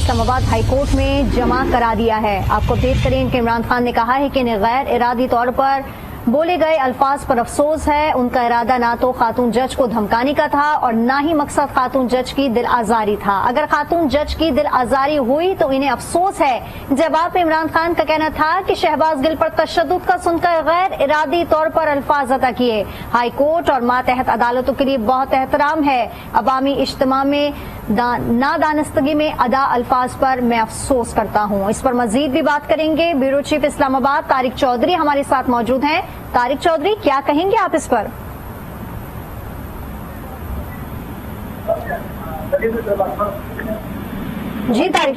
Islamabad high court में जमा करा दिया है। आपको अपडेट करें कि इमरान खान ने कहा है कि इन्हें गैर इरादी तौर पर बोले गए अल्फाज पर अफसोस है। उनका इरादा ना तो खातून जज को धमकाने का था और ना ही मकसद खातून जज की दिल आजारी था। अगर खातून जज की दिल आजारी हुई तो इन्हें अफसोस है। जवाब में इमरान खान का कहना था कि शहबाज गिल पर तशद्दुद का सुनकर गैर इरादी तौर पर अल्फाज अदा किए। हाई कोर्ट और मातहत अदालतों के लिए बहुत एहतराम है। अवामी इज्तिमा में नादानस्तगी में अदा अल्फाज पर मैं अफसोस करता हूँ। इस पर मजीद भी बात करेंगे। ब्यूरो चीफ इस्लामाबाद तारिक चौधरी हमारे साथ मौजूद हैं। तारिक चौधरी, क्या कहेंगे आप इस पर? जी तारिक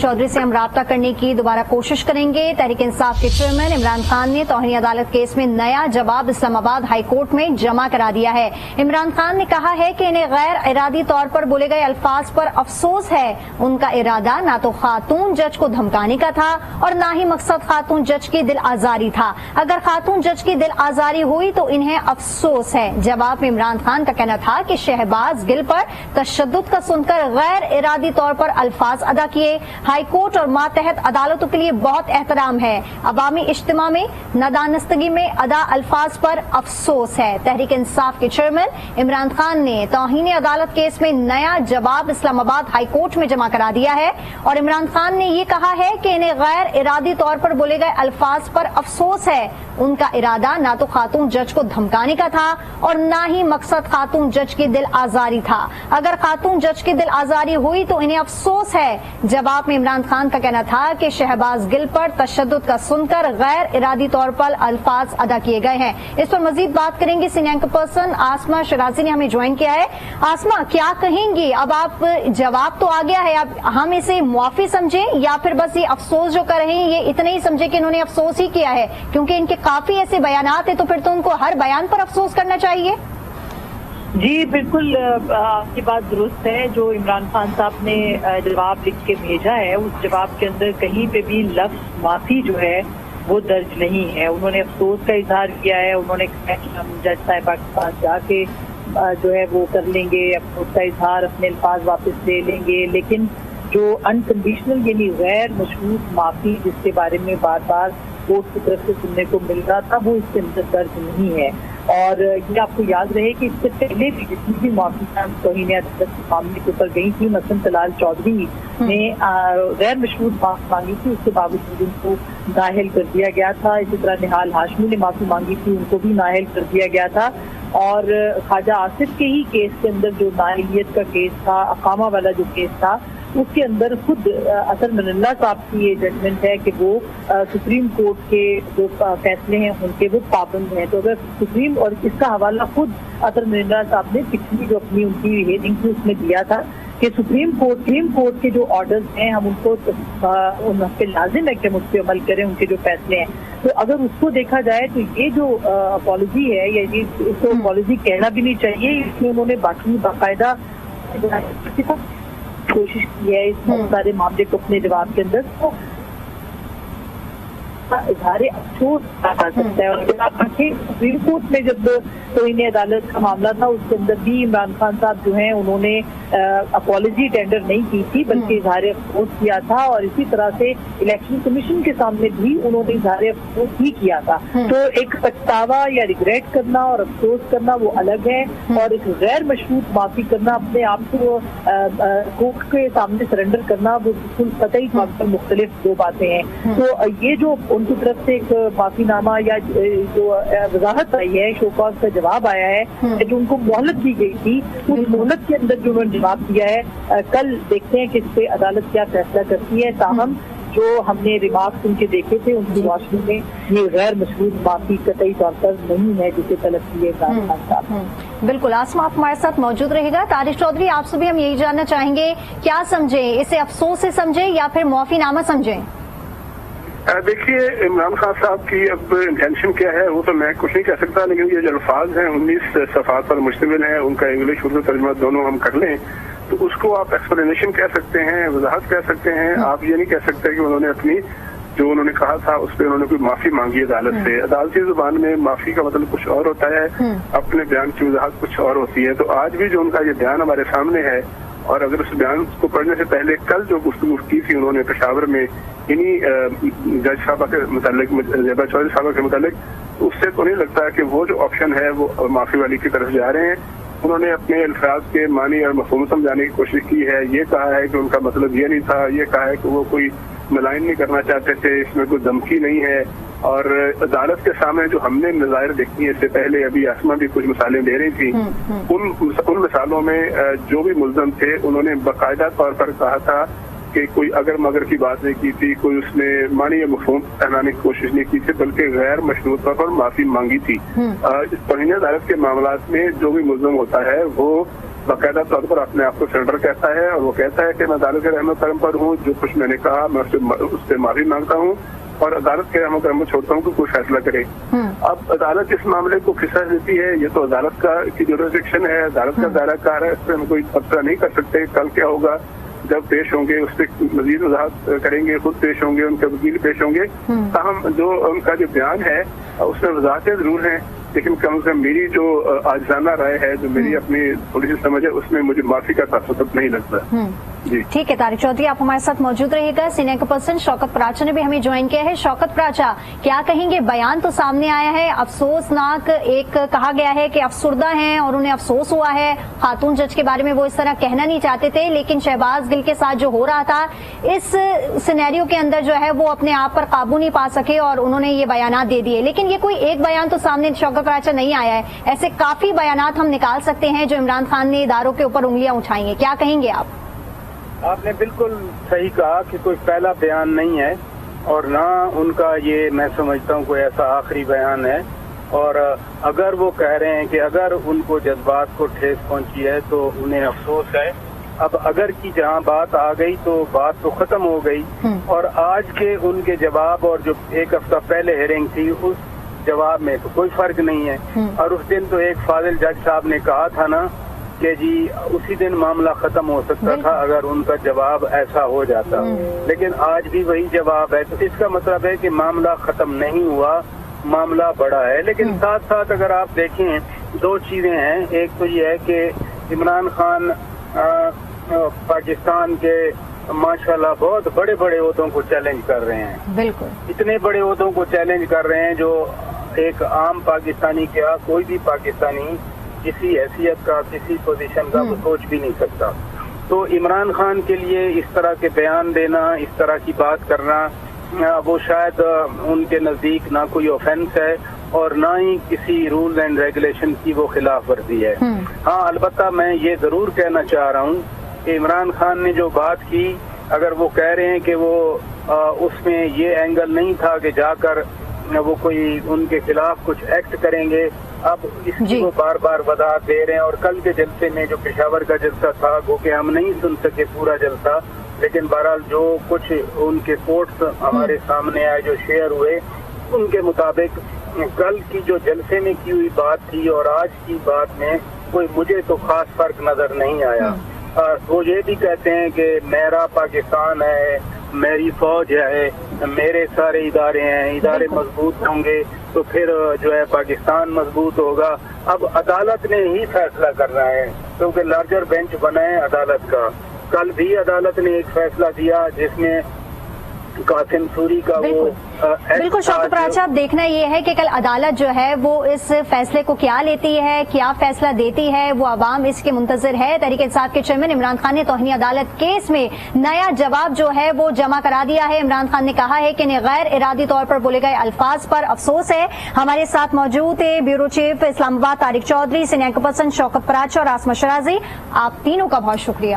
चौधरी से हम राब्ता करने की दोबारा कोशिश करेंगे। तहरीक इंसाफ के चेयरमैन इमरान खान ने तौहीन अदालत केस में नया जवाब इस्लामाबाद हाई कोर्ट में जमा करा दिया है। इमरान खान ने कहा है कि इन्हें गैर इरादी तौर पर बोले गए अल्फाज पर अफसोस है। उनका इरादा ना तो खातून जज को धमकाने का था और ना ही मकसद खातून जज की दिल आजारी था। अगर खातून जज की दिल आजारी हुई तो इन्हें अफसोस है। जवाब में इमरान खान का कहना था कि शहबाज गिल पर तशद्दुद का सुनकर गैर इरादी तौर पर अल्फाज अदा किए। हाई कोर्ट और मातहत अदालतों के लिए बहुत एहतराम है। अवामी इज्तिमा में नादानस्तगी में अदा अल्फाज पर अफसोस है। तहरीक इंसाफ के चेयरमैन इमरान खान ने तौहीन अदालत केस में नया जवाब इस्लामाबाद हाई कोर्ट में जमा करा दिया है और इमरान खान ने ये कहा है कि इन्हें गैर इरादी तौर पर बोले गए अल्फाज पर अफसोस है। उनका इरादा ना तो खातून जज को धमकाने का था और ना ही मकसद खातून जज की दिल आजारी था। अगर खातून जज की दिल आजारी हुई तो इन्हें अफसोस है। जवाब में इमरान खान का कहना था कि शहबाज गिल पर तशद्दुद का सुनकर गैर इरादी तौर पर अल्फाज अदा किए गए हैं। इस पर मजीद बात करेंगे। सीनियर एंकर पर्सन आसमा शराजी ने हमें ज्वाइन किया है। आसमा, क्या कहेंगी? अब आप जवाब तो आ गया है, अब हम इसे मुआफी समझें या फिर बस ये अफसोस जो कर रहे हैं ये इतने ही समझे कि इन्होंने अफसोस ही किया है? क्योंकि इनके काफी ऐसे बयानात है तो फिर तो उनको हर बयान पर अफसोस करना चाहिए। जी बिल्कुल, आपकी बात दुरुस्त है। जो इमरान खान साहब ने जवाब लिख के भेजा है उस जवाब के अंदर कहीं पे भी लफ्ज माफी जो है वो दर्ज नहीं है। उन्होंने अफसोस का इजहार किया है। उन्होंने कहा कि हम जज साहिबा के पास जाके जो है वो कर लेंगे, अफसोस का इजहार, अपने अल्फाज वापस ले लेंगे, लेकिन जो अनकंडीशनल यानी गैर मशरूत माफी जिसके बारे में बार बार कोर्ट की तरफ से सुनने को मिल रहा था वो इसके अंदर दर्ज नहीं है। और ये आपको याद रहे कि इससे पहले भी जितनी भी माफी तौहीन अदालत के मामले के ऊपर गई थी, मसलन तलाल चौधरी ने गैर मशरूत माफी मांगी थी, उसके बावजूद उनको नाअहल कर दिया गया था। इसी तरह निहाल हाशमी ने माफी मांगी थी, उनको भी नाअहल कर दिया गया था। और ख्वाजा आसिफ के ही केस के अंदर जो नाअहलियत का केस था, अकामा वाला जो केस था, उसके अंदर खुद असर मनल्ला साहब की ये जजमेंट है कि वो सुप्रीम कोर्ट के जो फैसले हैं उनके वो पाबंद हैं। तो अगर सुप्रीम, और इसका हवाला खुद असर मनल्ला साहब ने पिछली जो अपनी उनकी हियरिंग थी उसमें दिया था कि सुप्रीम कोर्ट के जो ऑर्डर्स हैं हम उनको उन पे लाजिम है कि हम उस पर अमल करें, उनके जो फैसले हैं। तो अगर उसको देखा जाए तो ये जो अपॉलॉजी है या ये इसको अपॉलॉजी कहना भी नहीं चाहिए, इसमें उन्होंने बाकी बाकायदा कोशिश की है इस सारे मामले को अपने जवाब के अंदर तो इजहार अफसोस कर सकता है। और अगर आप देखें सुप्रीम कोर्ट में जब तौहीन अदालत का मामला था उसके अंदर भी इमरान खान साहब जो हैं उन्होंने अपॉलॉजी टेंडर नहीं की थी बल्कि इजहार अफसोस किया था। और इसी तरह से इलेक्शन कमीशन के सामने भी उन्होंने इजहार अफसोस ही किया था। तो एक पछतावा या रिग्रेट करना और अफसोस करना वो अलग है, और एक गैर मशरूत माफी करना, अपने आप को कोर्ट के सामने सरेंडर करना, वो बिल्कुल कतई तौर पर मुख्तलिफ दो बातें हैं। तो ये जो उनकी तरफ से एक माफीनामा या जो वजाहत आई है, शोकॉज का जवाब आया है, जो उनको मोहलत दी गई थी, उस मोहलत के अंदर जो उन्होंने जवाब दिया है, कल देखते हैं कि इस पे अदालत क्या फैसला करती है। ताहम जो हमने रिमार्क्स उनके देखे थे उनकी रोशनी में ये गैर मशरूत माफी कतई तौर पर नहीं है जिसे तलब की है। बिल्कुल, आसमा आप हमारे साथ मौजूद रहेगा। तारिक चौधरी, आपसे भी हम यही जानना चाहेंगे, क्या समझे, इसे अफसोस से समझे या फिर माफीनामा समझे? देखिए, इमरान खान साहब की अब इंटेंशन क्या है वो तो मैं कुछ नहीं कह सकता, लेकिन ये जो अल्फाज हैं 19 सफ़ात पर मुश्तमिल है, उनका इंग्लिश उर्दू तर्जुमा दोनों हम कर लें तो उसको आप एक्सप्लेनेशन कह सकते हैं, वजाहत कह सकते हैं। आप ये नहीं कह सकते कि उन्होंने अपनी जो उन्होंने कहा था उस पर उन्होंने कोई माफी मांगी अदालत से। अदालती जुबान में माफी का मतलब कुछ और होता है, अपने बयान की वजाहत कुछ और होती है। तो आज भी जो उनका ये बयान हमारे सामने है اور اگر اس بیان کو پڑھنے سے پہلے کل جو گفتگو کی تھی انہوں نے پشاور میں انہی جج صاحبہ کے متعلق، زیبا چودھری صاحبہ کے متعلق، اس سے تو نہیں لگتا کہ وہ جو آپشن ہے وہ معافی والی کی طرف جا رہے ہیں. انہوں نے اپنے الفاظ کے معنی اور مفہوم سمجھانے کی کوشش کی ہے. یہ کہا ہے کہ ان کا مطلب یہ نہیں تھا، یہ کہا ہے کہ وہ کوئی ملائن نہیں کرنا چاہتے تھے، اس میں کوئی دھمکی نہیں ہے. اور عدالت کے سامنے جو ہم نے نظائر دیکھی ہیں، اس سے پہلے ابھی آسما بھی کچھ مثالیں دے رہی تھی، ان مثالوں میں جو بھی ملزم تھے انہوں نے باقاعدہ طور پر کہا تھا کہ کوئی اگر مگر کی بات نہیں کی تھی، کوئی اس نے معنی یا مفہوم پہنانے کی کوشش نہیں کی تھی، بلکہ غیر مشروط طور پر معافی مانگی تھی. اس توہین عدالت کے معاملات میں جو بھی ملزم ہوتا ہے وہ باقاعدہ طور پر اپنے آپ کو سرنڈر کہتا ہے، اور وہ کہتا ہے کہ میں عدالت کے رحم و کرم پر ہوں، جو کچھ میں نے کہا میں اس سے معافی مانگتا ہوں اور عدالت کے رحم و کرم کو چھوڑتا ہوں کہ کوئی فیصلہ کرے. اب عدالت اس معاملے کو کس طرح دیتی ہے، یہ تو عدالت کی جورسڈکشن ہے، عدالت کا دائرہ کار ہے، اس پہ ہم کوئی تبصرہ نہیں کر سکتے. کل کیا ہوگا جب پیش ہوں گے اس پہ مزید وضاحت کریں گے، خود پیش ہوں گے، ان کے وکیل پیش ہوں گے. تاہم جو ان کا جو بیان ہے اس میں وضاحتیں ضرور ہیں، لیکن کم سے کم میری جو عاجزانہ رائے ہے، جو میری اپنی تھوڑی سی سمجھ ہے، اس میں مجھے معافی کا تصور نہیں لگتا. جی ٹھیک ہے طارق چودھری، آپ ہمارے ساتھ موجود رہے گا. سینئر پرسن شوکت پراچا نے بھی ہمیں جوائن کیا ہے. شوکت پراچا، کیا کہیں گے؟ بیان تو سامنے آیا ہے، افسوسناک ایک کہا گیا ہے کہ افسردہ ہیں اور انہیں افسوس ہوا ہے. خاتون جج کے بارے میں وہ اس طرح کہنا نہیں چاہتے تھے، لیکن شہباز گل کے ساتھ جو ہو رہا تھا اس سینیریو کے اندر جو ہے وہ اپنے آپ پر قابو نہیں پا سکے اور انہوں نے یہ بیانات دے دیے. لیکن یہ کوئی ایک بیان تو سامنے شوکت پراچا نہیں آیا ہے، ایسے کافی بیانات ہم نکال سکتے ہیں جو عمران خان نے اداروں کے اوپر انگلیاں اٹھائی ہیں. کیا کہیں گے آپ؟ آپ نے بالکل صحیح کہا کہ کوئی پہلا بیان نہیں ہے اور نہ ان کا یہ میں سمجھتا ہوں کوئی ایسا آخری بیان ہے. اور اگر وہ کہہ رہے ہیں کہ اگر ان کو جذبات کو ٹھیس پہنچی ہے تو انہیں افسوس ہے. اب اگر کی جہاں بات آ گئی تو بات تو ختم ہو گئی، اور آج کے ان کے جواب اور جو ایک ہفتہ پہلے ہیئرنگ تھی اس جواب میں تو کوئی فرق نہیں ہے. اور اس دن تو ایک فاضل جج صاحب نے کہا تھا نا کہ جی اسی دن معاملہ ختم ہو سکتا تھا اگر ان کا جواب ایسا ہو جاتا، لیکن آج بھی وہی جواب ہے. تو اس کا مطلب ہے کہ معاملہ ختم نہیں ہوا، معاملہ بڑا ہے. لیکن ساتھ ساتھ اگر آپ دیکھیں دو چیزیں ہیں. ایک تو یہ ہے کہ عمران خان پاکستان کے ماشاءاللہ بہت بڑے بڑے عہدوں کو چیلنج کر رہے ہیں. بالکل اتنے بڑے عہدوں کو چیلنج کر رہے ہیں جو ایک عام پاکستانی کیا کوئی بھی پاکستانی کسی حیثیت کا کسی پوزیشن کا وہ سوچ بھی نہیں سکتا. تو عمران خان کے لیے اس طرح کے بیان دینا، اس طرح کی بات کرنا وہ شاید ان کے نزدیک نہ کوئی اوفینس ہے اور نہ ہی کسی رولز اینڈ ریگولیشن کی وہ خلاف ورزی ہے. ہاں البتہ میں یہ ضرور کہنا چاہ رہا ہوں کہ عمران خان نے جو بات کی، اگر وہ کہہ رہے ہیں کہ وہ اس میں یہ اینگل نہیں تھا کہ جا کر وہ کوئی ان کے خلاف کچھ ایکٹ کریں گے، اب اس کی وہ بار بار وضاحت دے رہے ہیں. اور کل کے جلسے میں جو پشاور کا جلسہ تھا وہ کہ ہم نہیں سن سکے پورا جلسہ، لیکن بہرحال جو کچھ ان کے کوٹس ہمارے سامنے آئے جو شیئر ہوئے ان کے مطابق کل کی جو جلسے میں کی ہوئی بات تھی اور آج کی بات میں کوئی مجھے تو خاص فرق نظر نہیں آیا. وہ یہ بھی کہتے ہیں کہ میرا پاکستان ہے، میری فوج ہے، میرے سارے ادارے ہیں، ادارے مضبوط ہوں گے تو پھر جو ہے پاکستان مضبوط ہوگا. اب عدالت نے ہی فیصلہ کرنا ہے کیونکہ لارجر بینچ بنا ہے عدالت کا. کل بھی عدالت نے ایک فیصلہ دیا جس میں قاسم سوری کا وہ بالکل شوکت پراچا، اب دیکھنا یہ ہے کہ کل عدالت جو ہے وہ اس فیصلے کو کیا لیتی ہے، کیا فیصلہ دیتی ہے، وہ عوام اس کے منتظر ہے. تحریک انصاف کے چیئرمین عمران خان نے توہین عدالت کیس میں نیا جواب جو ہے وہ جمع کرا دیا ہے. عمران خان نے کہا ہے کہ انہیں غیر ارادی طور پر بولے گئے الفاظ پر افسوس ہے. ہمارے ساتھ موجود ہے بیورو چیف اسلام آباد طارق چودھری، سینئر پرسن شوکت پراچا اور آسما شرازی. آپ تینوں کا بہت شکریہ.